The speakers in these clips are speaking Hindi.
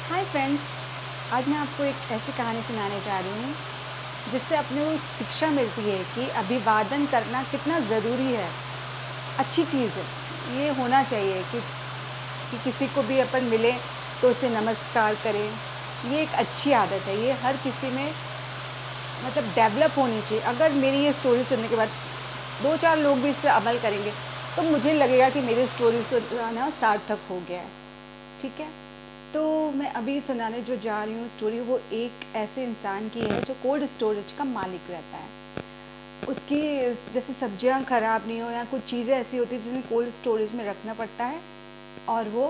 Hi friends. आज मैं आपको एक ऐसी कहानी सुनाने जा रही हूँ जिससे अपने को एक शिक्षा मिलती है कि अभिवादन करना कितना ज़रूरी है। अच्छी चीज़ है, ये होना चाहिए कि किसी को भी अपन मिले तो उसे नमस्कार करें। ये एक अच्छी आदत है, ये हर किसी में मतलब डेवलप होनी चाहिए। अगर मेरी ये स्टोरी सुनने के बाद दो चार लोग भी इस पर अमल करेंगे तो मुझे लगेगा कि मेरी स्टोरी सुनाना सार्थक हो गया है। ठीक है, तो मैं अभी सुनाने जो जा रही हूँ स्टोरी, वो एक ऐसे इंसान की है जो कोल्ड स्टोरेज का मालिक रहता है। उसकी जैसे सब्जियाँ ख़राब नहीं हो या कुछ चीज़ें ऐसी होती हैं जिन्हें कोल्ड स्टोरेज में रखना पड़ता है और वो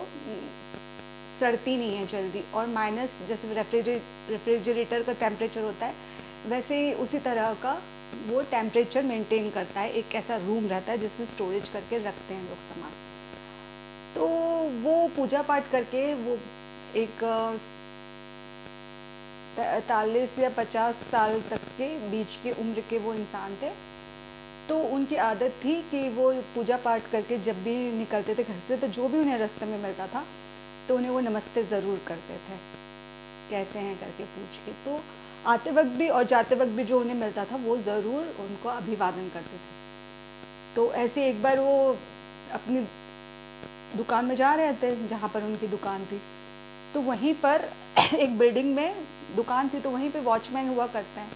सड़ती नहीं है जल्दी, और माइनस जैसे रेफ्रिजरेटर का टेम्परेचर होता है वैसे ही उसी तरह का वो टेम्परेचर मेंटेन करता है। एक ऐसा रूम रहता है जिसमें स्टोरेज करके रखते हैं लोग सामान। तो वो पूजा पाठ करके वो एक 45 या 50 साल तक के बीच के उम्र के वो इंसान थे। तो उनकी आदत थी कि वो पूजा पाठ करके जब भी निकलते थे घर से तो जो भी उन्हें रास्ते में मिलता था तो उन्हें वो नमस्ते ज़रूर करते थे, कैसे हैं करके पूछ के। तो आते वक्त भी और जाते वक्त भी जो उन्हें मिलता था वो ज़रूर उनको अभिवादन करते थे। तो ऐसे एक बार वो अपनी दुकान में जा रहे थे जहाँ पर उनकी दुकान थी, तो वहीं पर एक बिल्डिंग में दुकान थी तो वहीं पे वॉचमैन हुआ करते हैं।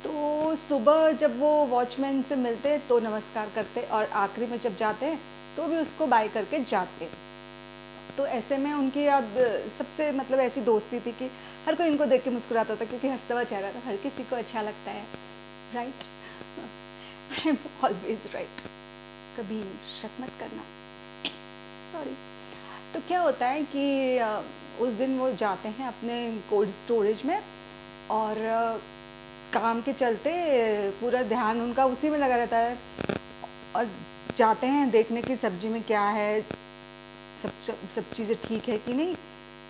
तो सुबह जब वो वॉचमैन से मिलते तो नमस्कार करते और आखिरी में जब जाते तो भी उसको बाय करके जाते। तो ऐसे में उनकी अब सबसे मतलब ऐसी दोस्ती थी कि हर कोई इनको देख के मुस्कुराता था क्योंकि हंसता हुआ चेहरा था, हर किसी को अच्छा लगता है, right. I am always right, कभी शक मत करना, सॉरी। तो क्या होता है कि उस दिन वो जाते हैं अपने कोल्ड स्टोरेज में और काम के चलते पूरा ध्यान उनका उसी में लगा रहता है और जाते हैं देखने की सब्जी में क्या है, सब चीज़ें ठीक है कि नहीं।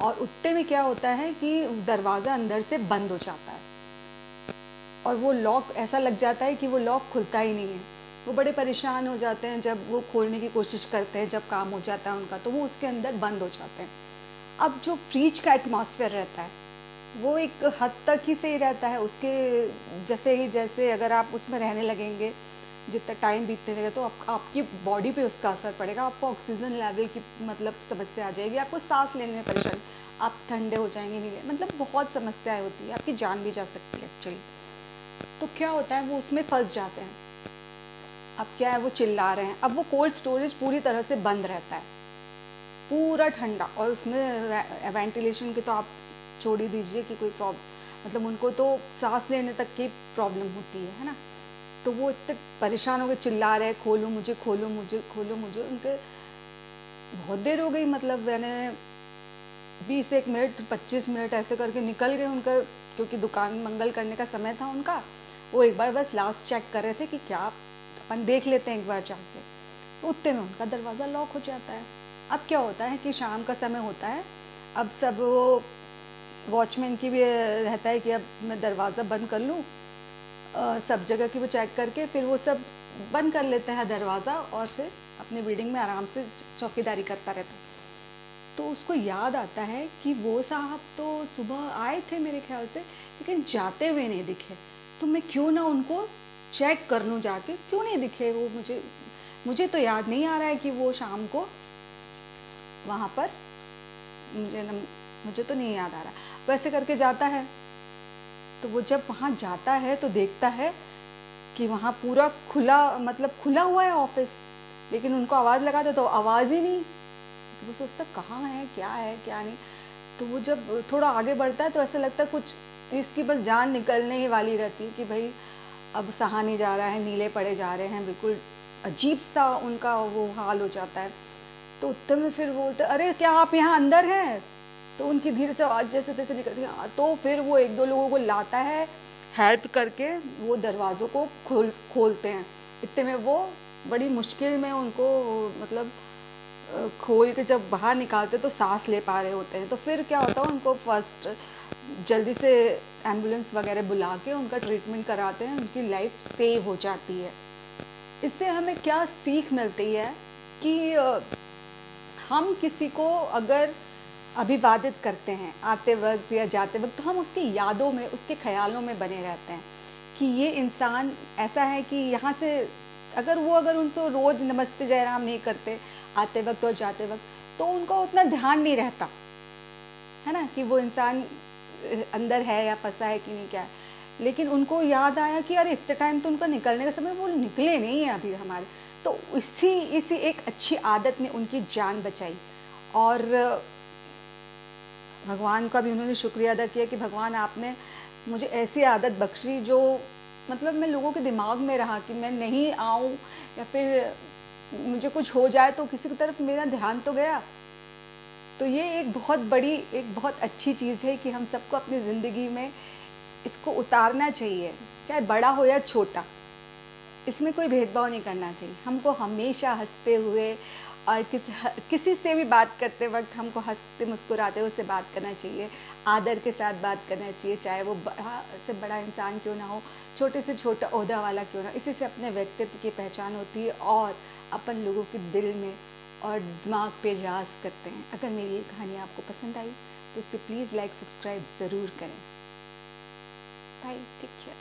और उतने में क्या होता है कि दरवाज़ा अंदर से बंद हो जाता है और वो लॉक ऐसा लग जाता है कि वो लॉक खुलता ही नहीं है। वो बड़े परेशान हो जाते हैं जब वो खोलने की कोशिश करते हैं, जब काम हो जाता है उनका तो वो उसके अंदर बंद हो जाते हैं। अब जो फ्रिज का एटमॉस्फेयर रहता है वो एक हद तक ही सही रहता है, उसके जैसे अगर आप उसमें रहने लगेंगे जितना टाइम बीतने लगेगा तो आपकी बॉडी पे उसका असर पड़ेगा। आपको ऑक्सीजन लेवल की मतलब समस्या आ जाएगी, आपको सांस लेने में परेशानी, आप ठंडे हो जाएंगे, नहीं मतलब बहुत समस्याएं होती है, आपकी जान भी जा सकती है एक्चुअली। तो क्या होता है वो उसमें फंस जाते हैं। अब क्या है वो चिल्ला रहे हैं, अब वो कोल्ड स्टोरेज पूरी तरह से बंद रहता है, पूरा ठंडा, और उसमें वेंटिलेशन की तो आप छोड़ ही दीजिए कि कोई प्रॉब्लम, मतलब उनको तो सांस लेने तक की प्रॉब्लम होती है ना। तो वो इतने परेशान हो गए, चिल्ला रहे खोलो मुझे, खोलो मुझे, खोलो मुझे। उनके बहुत देर हो गई, मतलब मैंने 20 1 मिनट 25 मिनट ऐसे करके निकल गए उनका, क्योंकि दुकान मंगल करने का समय था उनका। वो एक बार बस लास्ट चेक कर रहे थे कि क्या अपन देख लेते हैं एक बार जाके। तो उतने में उनका दरवाज़ा लॉक हो जाता है। अब क्या होता है कि शाम का समय होता है, अब सब वो वॉचमैन की भी रहता है कि अब मैं दरवाज़ा बंद कर लूँ। सब जगह की वो चेक करके फिर वो सब बंद कर लेते हैं दरवाज़ा और फिर अपनी बिल्डिंग में आराम से चौकीदारी करता रहता है। तो उसको याद आता है कि वो साहब तो सुबह आए थे मेरे ख्याल से, लेकिन जाते हुए नहीं दिखे। तो मैं क्यों ना उनको चेक कर लूँ जाके, क्यों नहीं दिखे वो मुझे। मुझे तो याद नहीं आ रहा है कि वो शाम को वहाँ पर, मुझे तो नहीं याद आ रहा। वैसे करके जाता है, तो वो जब वहाँ जाता है तो देखता है कि वहाँ पूरा खुला, मतलब खुला हुआ है ऑफिस, लेकिन उनको आवाज़ लगाता तो आवाज़ ही नहीं। तो वो सोचता कहाँ है क्या नहीं। तो वो जब थोड़ा आगे बढ़ता है तो ऐसा लगता है कुछ इसकी बस जान निकलने ही वाली रहती है कि भाई अब सहा नहीं जा रहा है, नीले पड़े जा रहे हैं, बिल्कुल अजीब सा उनका वो हाल हो जाता है। तो उतने में फिर वो बोलते अरे क्या आप यहाँ अंदर हैं। तो उनकी धीरे से आवाज़ जैसे तैसे निकलती है। तो फिर वो एक दो लोगों को लाता है, हेल्प करके वो दरवाज़ों को खोलते हैं। इतने में वो बड़ी मुश्किल में उनको मतलब खोल के जब बाहर निकालते तो सांस ले पा रहे होते हैं। तो फिर क्या होता है उनको फर्स्ट जल्दी से एम्बुलेंस वगैरह बुला के उनका ट्रीटमेंट कराते हैं, उनकी लाइफ सेव हो जाती है। इससे हमें क्या सीख मिलती है कि हम किसी को अगर अभिवादित करते हैं आते वक्त या जाते वक्त, तो हम उसकी यादों में, उसके ख्यालों में बने रहते हैं कि ये इंसान ऐसा है कि यहाँ से अगर उनसे रोज़ नमस्ते जयराम नहीं करते आते वक्त और जाते वक्त, तो उनका उतना ध्यान नहीं रहता है ना कि वो इंसान अंदर है या फंसा है कि नहीं क्या है। लेकिन उनको याद आया कि अरे इतने टाइम तो उनका निकलने का समय, वो निकले नहीं है अभी हमारे। तो इसी इसी एक अच्छी आदत ने उनकी जान बचाई। और भगवान का भी उन्होंने शुक्रिया अदा किया कि भगवान आपने मुझे ऐसी आदत बख्शी जो मतलब मैं लोगों के दिमाग में रहा कि मैं नहीं आऊँ या फिर मुझे कुछ हो जाए तो किसी की तरफ मेरा ध्यान तो गया। तो ये एक बहुत अच्छी चीज़ है कि हम सबको अपनी ज़िंदगी में इसको उतारना चाहिए, चाहे बड़ा हो या छोटा। इसमें कोई भेदभाव नहीं करना चाहिए। हमको हमेशा हँसते हुए और किसी से भी बात करते वक़्त हमको हँसते मुस्कुराते हुए उससे बात करना चाहिए, आदर के साथ बात करना चाहिए, चाहे वो बड़ा से बड़ा इंसान क्यों ना हो, छोटे से छोटा ओहदा वाला क्यों ना हो। इसी से अपने व्यक्तित्व की पहचान होती है और अपन लोगों के दिल में और दिमाग पे राज करते हैं। अगर मेरी ये कहानी आपको पसंद आई तो इसे प्लीज़ लाइक सब्सक्राइब ज़रूर करें। Bye, take care.